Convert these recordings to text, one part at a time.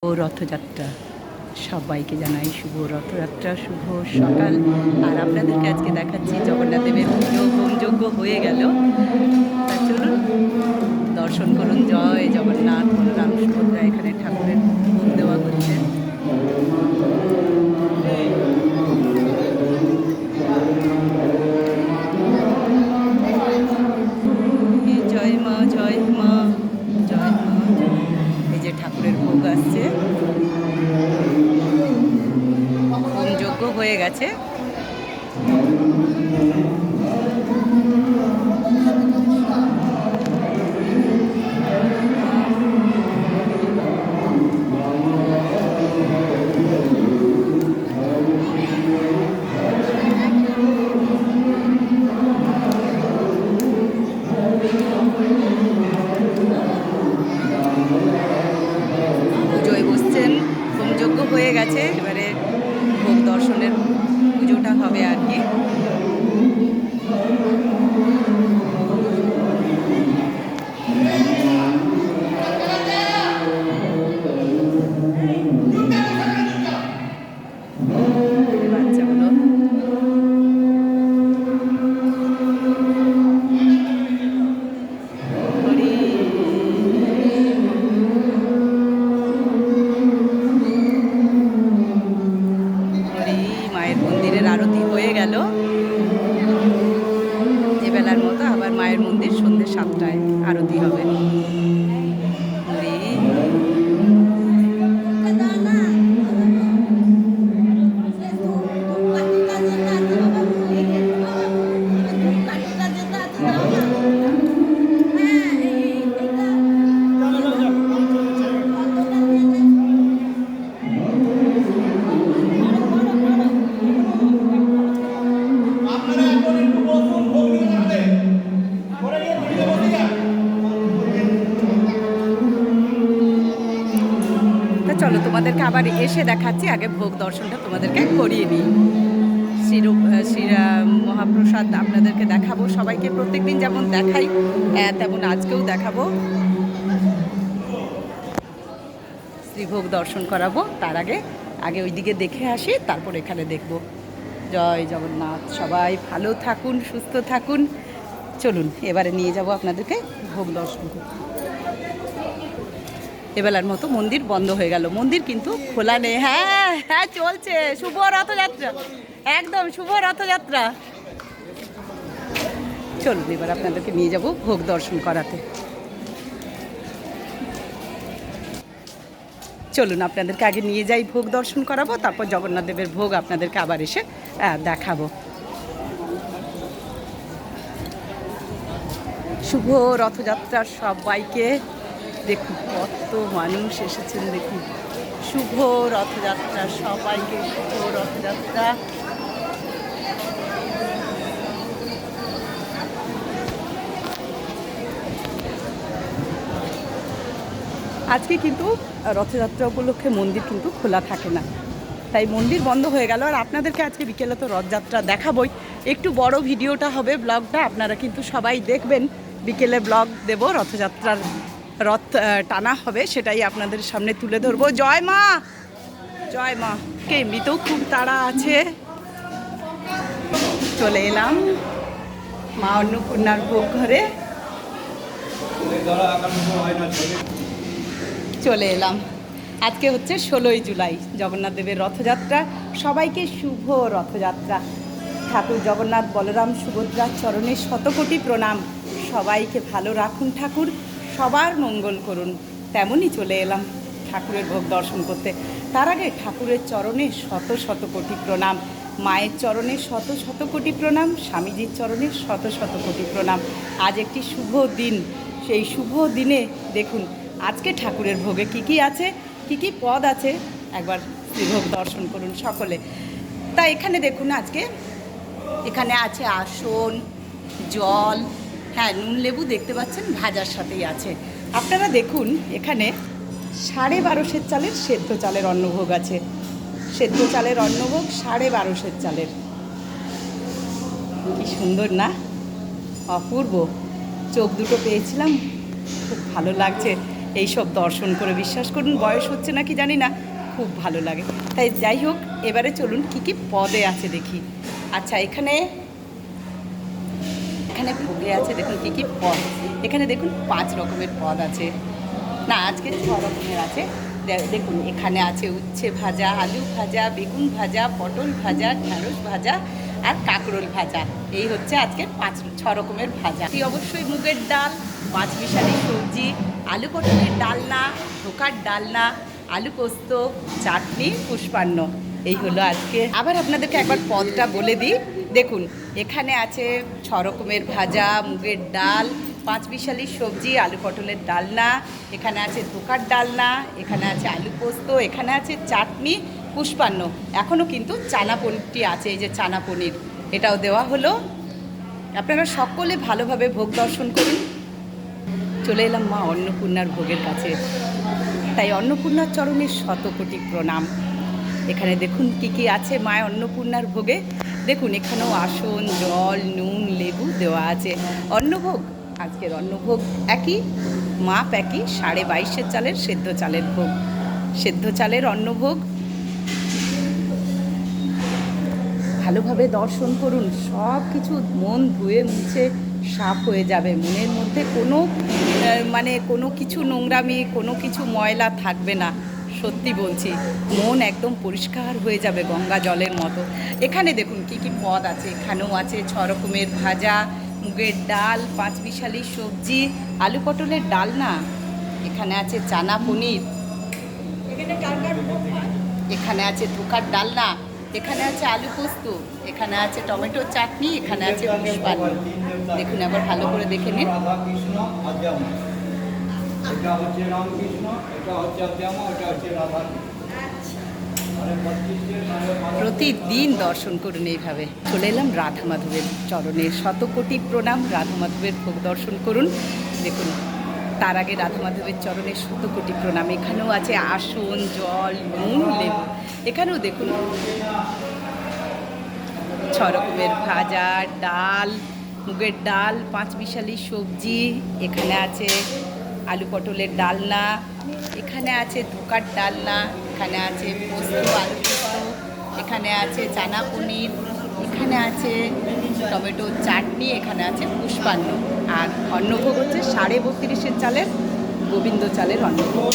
ও রথযাত্রা সবাইকে জানাই শুভ রথযাত্রা, শুভ সকাল। আর আপনাদেরকে আজকে দেখাচ্ছি জগন্নাথ দেবের পুজো হোমযজ্ঞ হয়ে গেল। তা চলুন দর্শন করুন। জয় জগন্নাথ, বলরাম সুভদ্রা এখানে ঠাকুরের ভোগ দেওয়া হচ্ছে। জয় মা, জয় মা, জয় মা। এই যে ঠাকুরের ভোগ আসছে, হোমযজ্ঞ হয়ে গেছে। পুজোয় বসছেন, হোমযজ্ঞ হয়ে গেছে, এবারে ভোগ দর্শনের পুজোটা হবে আর কি। বাচ্চাগুলো হরি হরি। মায়ের মন্দিরের আরতি হয়ে গেল এবেলার মতো। আবার মায়ের মন্দির সন্ধ্যে 7টায় আরতি হবে। হরি চলো তোমাদেরকে আবার এসে দেখাচ্ছি, আগে ভোগ দর্শনটা তোমাদেরকে করিয়ে নিই। শ্রীরাম মহাপ্রসাদ আপনাদেরকে দেখাবো, সবাইকে প্রত্যেকদিন যেমন দেখাই তেমন আজকেও দেখাবো। শ্রীভোগ দর্শন করাবো, তার আগে আগে ওইদিকে দেখে আসি, তারপর এখানে দেখব। জয় জগন্নাথ, সবাই ভালো থাকুন, সুস্থ থাকুন। চলুন এবারে নিয়ে যাব আপনাদেরকে ভোগ দর্শন করতে। এবেলার মতো মন্দির বন্ধ হয়ে গেল, মন্দির কিন্তু খোলা নেই। হ্যাঁ হ্যাঁ চলছে, শুভ রথযাত্রা, একদম শুভ রথযাত্রা। চলুন এবার আপনাদেরকে নিয়ে যাব ভোগ দর্শন করাতে। চলুন আপনাদেরকে আগে নিয়ে যাই, ভোগ দর্শন করাবো, তারপর জগন্নাথ দেবের ভোগ আপনাদেরকে আবার এসে দেখাবো। শুভ রথযাত্রা সবাইকে। দেখুন কত মানুষ এসেছেন, দেখুন। শুভ রথযাত্রা সবাইকে, শুভ রথযাত্রা। আজকে কিন্তু রথযাত্রা উপলক্ষে মন্দির কিন্তু খোলা থাকে না, তাই মন্দির বন্ধ হয়ে গেল। আর আপনাদেরকে আজকে বিকেলে তো রথযাত্রা দেখাবই, একটু বড় ভিডিওটা হবে, ব্লগটা আপনারা কিন্তু সবাই দেখবেন। বিকেলে ব্লগ দেব, রথযাত্রার রথ টানা হবে, সেটাই আপনাদের সামনে তুলে ধরবো। জয় মা, জয় মা। এমনিতেও খুব তাড়া আছে। চলে এলাম মা অন্নপূর্ণার ভোগ ঘরে, চলে এলাম। আজকে হচ্ছে 16ই জুলাই, জগন্নাথ দেবের রথযাত্রা। সবাইকে শুভ রথযাত্রা। ঠাকুর জগন্নাথ বলরাম সুভদ্রার চরণে শতকোটি প্রণাম। সবাইকে ভালো রাখুন ঠাকুর, সবার মঙ্গল করুন। তেমনই চলে এলাম ঠাকুরের ভোগ দর্শন করতে। তার আগে ঠাকুরের চরণে শত শত কোটি প্রণাম, মায়ের চরণে শত শত কোটি প্রণাম, স্বামীজির চরণে শত শত কোটি প্রণাম। আজ একটি শুভ দিন, সেই শুভ দিনে দেখুন আজকে ঠাকুরের ভোগে কি কি আছে, কি কি পদ আছে, একবার শ্রীভোগ দর্শন করুন সকলে। তা এখানে দেখুন আজকে এখানে আছে আসন, জল, হ্যাঁ নুন লেবু দেখতে পাচ্ছেন ভাজার সাথেই আছে। আপনারা দেখুন এখানে 1250 চালের সেদ্ধ চালের অন্নভোগ আছে, সেদ্ধ চালের অন্নভোগ 1250 চালের। কি সুন্দর না, অপূর্ব। চোখ দুটো পেয়েছিলাম, খুব ভালো লাগছে। এইসব দর্শন করে, বিশ্বাস করুন বয়স হচ্ছে নাকি জানি না, খুব ভালো লাগে। তাই যাই হোক, এবারে চলুন কি কি পদে আছে দেখি। আচ্ছা, এখানে এখানে ভোগে আছে, দেখুন কী কী পদ। এখানে দেখুন 5 রকমের পদ আছে, না আজকে 6 রকমের আছে। দেখুন এখানে আছে উচ্ছে ভাজা, আলু ভাজা, বেগুন ভাজা, পটল ভাজা, ঢ্যাঁড়স ভাজা আর কাঁকরোল ভাজা। এই হচ্ছে আজকে 5-6 রকমের ভাজা। অবশ্যই মুগের ডাল, 5 মিশালি সবজি, আলু পটলের ডালনা, ধোকার ডালনা, আলু পোস্ত, চাটনি, পুষ্পান্ন। এই হলো আজকে। আবার আপনাদেরকে একবার পদটা বলে দিই। দেখুন এখানে আছে 6 রকমের ভাজা, মুগের ডাল, 5 মিশালি সবজি, আলু পটলের ডালনা, এখানে আছে ধোকার ডালনা, এখানে আছে আলু পোস্ত, এখানে আছে চাটনি, পুষ্পান্ন। এখনও কিন্তু চানা পনিরটি আছে, এই যে চানা পনির, এটাও দেওয়া হলো। আপনারা সকলে ভালোভাবে ভোগ দর্শন করুন। চলে এলাম মা অন্নপূর্ণার ভোগের কাছে, তাই অন্নপূর্ণার চরণে শতকোটি প্রণাম। এখানে দেখুন কি কি আছে মায়ের অন্নপূর্ণার ভোগে। দেখুন এখানেও আসন, জল, নুন, লেবু দেওয়া আছে। অন্নভোগ, আজকের অন্নভোগ একই, মাপ একই, 22.5 চালের সেদ্ধ চালের ভোগ, সেদ্ধ চালের অন্নভোগ। ভালোভাবে দর্শন করুন, সব কিছু মন ধুয়ে মুছে সাফ হয়ে যাবে। মনের মধ্যে কোনো কিছু নোংরামি, কোনো কিছু ময়লা থাকবে না। সত্যি বলছি, মন একদম পরিষ্কার হয়ে যাবে গঙ্গা জলের মতো। এখানে দেখুন কি কি পদ আছে। এখানেও আছে 6 রকমের ভাজা, মুগের ডাল, 5 মিশালি সবজি, আলু পটলের ডালনা, এখানে আছে চানা পনির, এখানে আছে ধোকার ডালনা, এখানে আছে আলু পোস্ত, এখানে আছে টমেটো চাটনি, এখানে আছে পুষ্পান্ন। দেখুন আবার ভালো করে দেখে নিন। প্রতিদিন দর্শন করুন এইভাবে। চলে এলাম রাধা মাধবের চরণে, শতকোটি প্রণাম। রাধা মাধবের ভোগ দর্শন করুন। দেখুন তার আগে রাধা মাধবের চরণে শতকোটি প্রণাম। এখানেও আছে আসন, জল, নুন, লেবু। এখানেও দেখুন 6 রকমের ভাজা, ডাল, মুগের ডাল, 5 মিশালি সবজি, এখানে আছে আলু পটলের ডালনা, এখানে আছে ধোকার ডালনা, এখানে আছে পোস্ত, আলু পোস্ত, এখানে আছে চানা পনির, এখানে আছে টমেটো চাটনি, এখানে আছে পুষ্পান্ন। আর অন্নভোগ হচ্ছে 32.5 চালের গোবিন্দ চালের অন্নভোগ।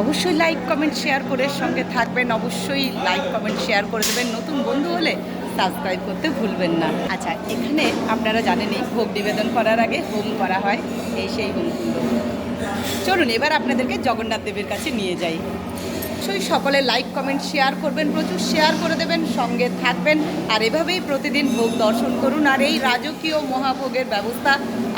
অবশ্যই লাইক কমেন্ট শেয়ার করে সঙ্গে থাকবেন। অবশ্যই লাইক কমেন্ট শেয়ার করে দেবেন। নতুন বন্ধু হলে সাবস্ক্রাইব করতে ভুলবেন না। আচ্ছা, এখানে আপনারা জানেনই ভোগ নিবেদন করার আগে হোম করা হয়, এই সেই হোমকুণ্ড। চলুন এবার আপনাদেরকে জগন্নাথ দেবের কাছে নিয়ে যাই। সকলে লাইক কমেন্ট শেয়ার করবেন, প্রচুর শেয়ার করে দেবেন, সঙ্গে থাকবেন। আর এভাবেই প্রতিদিন ভোগ দর্শন করুন। আর এই রাজকীয় মহাভোগের ব্যবস্থা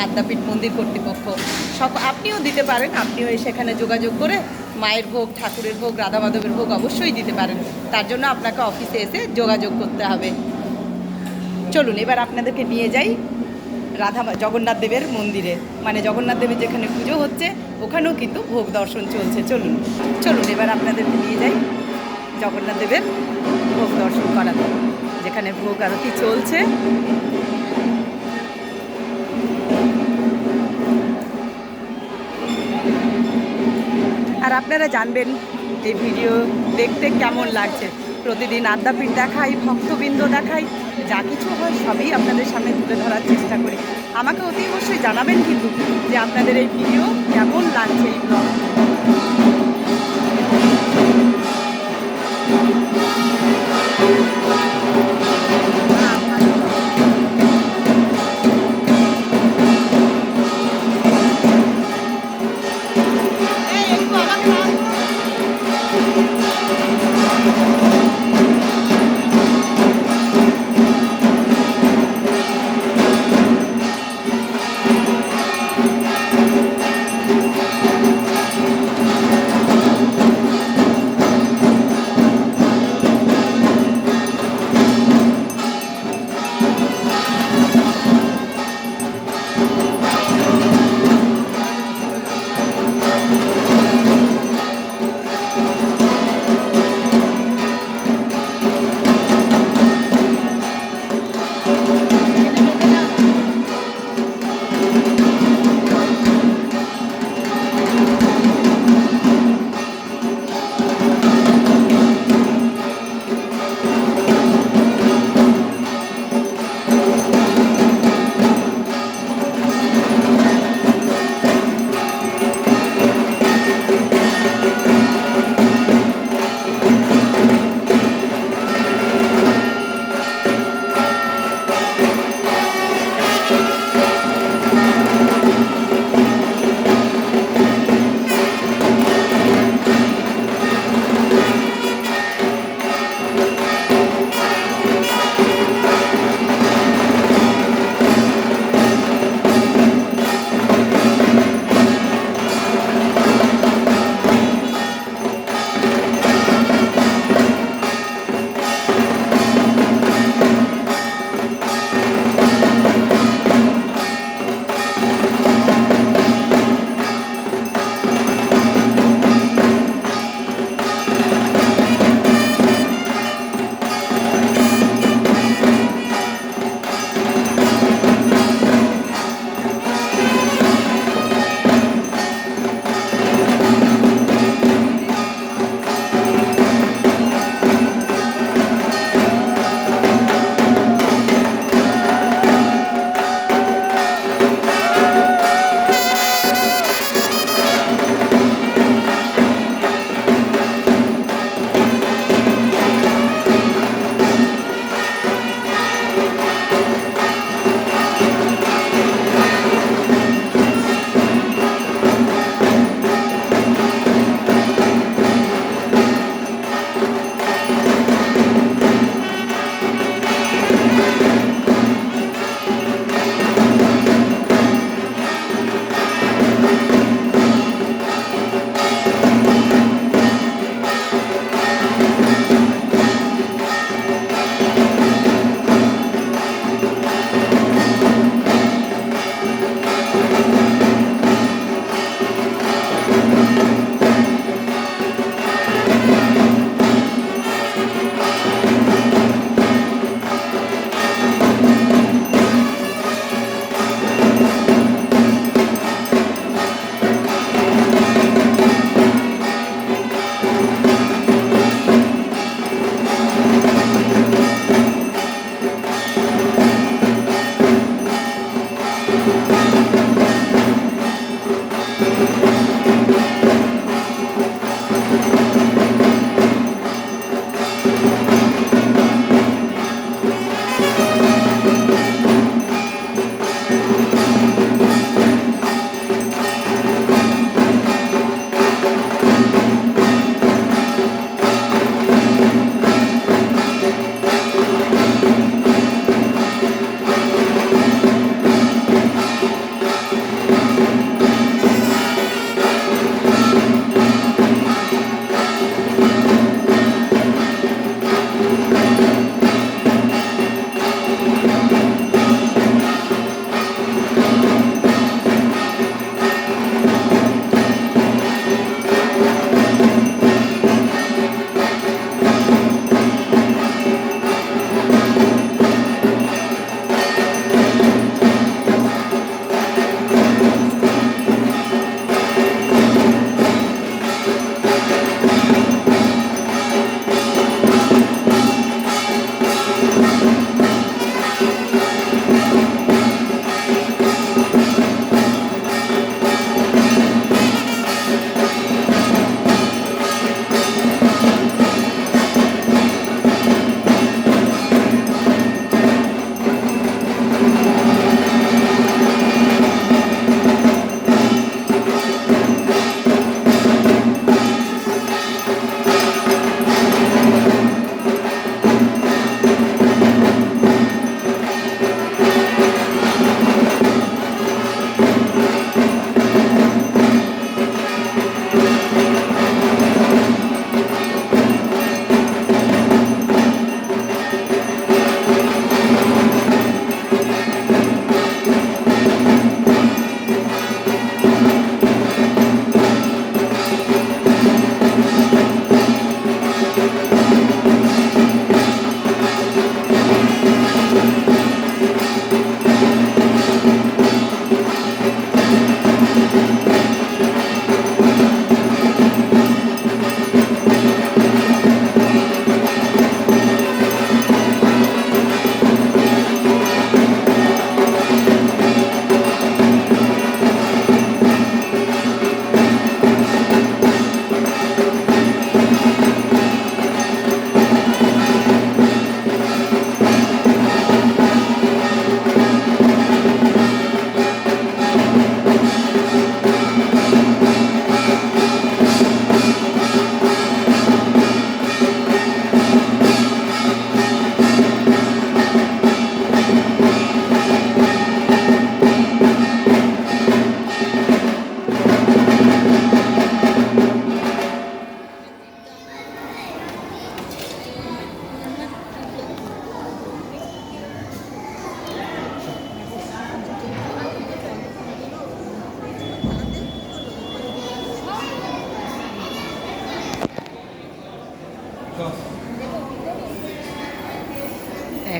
আদ্যাপীঠ মন্দির কর্তৃপক্ষ আপনিও দিতে পারেন। আপনিও সেখানে যোগাযোগ করে মায়ের ভোগ, ঠাকুরের ভোগ, রাধা মাধবের ভোগ অবশ্যই দিতে পারেন। তার জন্য আপনাকে অফিসে এসে যোগাযোগ করতে হবে। চলুন এবার আপনাদেরকে নিয়ে যাই জগন্নাথ দেবের মন্দিরে, মানে জগন্নাথ দেবের যেখানে পুজো হচ্ছে ওখানেও কিন্তু ভোগ দর্শন চলছে। চলুন এবার আপনাদেরকে নিয়ে যাই জগন্নাথ দেবের ভোগ দর্শন করাতে, যেখানে ভোগ আরতি চলছে। আর আপনারা জানবেন এই ভিডিও দেখতে কেমন লাগছে। প্রতিদিন আদ্যাপীঠ দেখাই, ভক্তবৃন্দ দেখাই, যা কিছু হয় সবই আপনাদের সামনে তুলে ধরার চেষ্টা করি। আমাকে অতি অবশ্যই জানাবেন কিন্তু যে আপনাদের এই ভিডিও কেমন লাগছে, এই ব্লগ।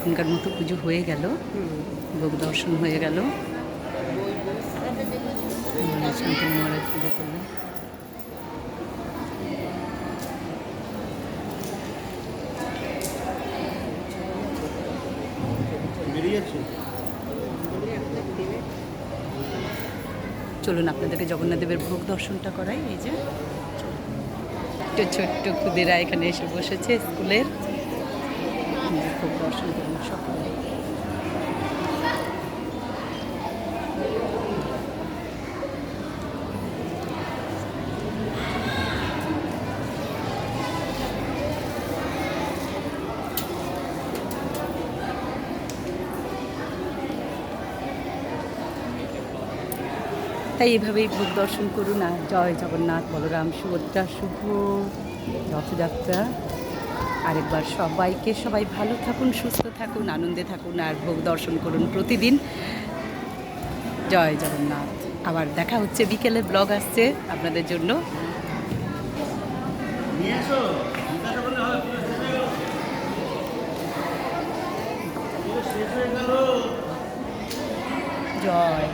এখনকার মতো পুজো হয়ে গেল, ভোগ দর্শন হয়ে গেল। শান্তনু মহারাজ পুজো করলেন। চলুন আপনাদেরকে জগন্নাথ দেবের ভোগ দর্শনটা করাই। এই যে ছোট্ট ছোট্ট খুদেরা এখানে এসে বসেছে স্কুলের। ভোগ দর্শন করুন সকলে। তাই এভাবেই ভোগ দর্শন করুন। আর জয় জগন্নাথ, বলরাম, সুভদ্রা শুভ রথযাত্রা। আরেকবার সবাইকে, সবাই ভালো থাকুন, সুস্থ থাকুন, আনন্দে থাকুন আর ভোগ দর্শন করুন প্রতিদিন। জয় জগন্নাথ। আবার দেখা হচ্ছে, বিকেলে ব্লগ আসছে আপনাদের জন্য। জয়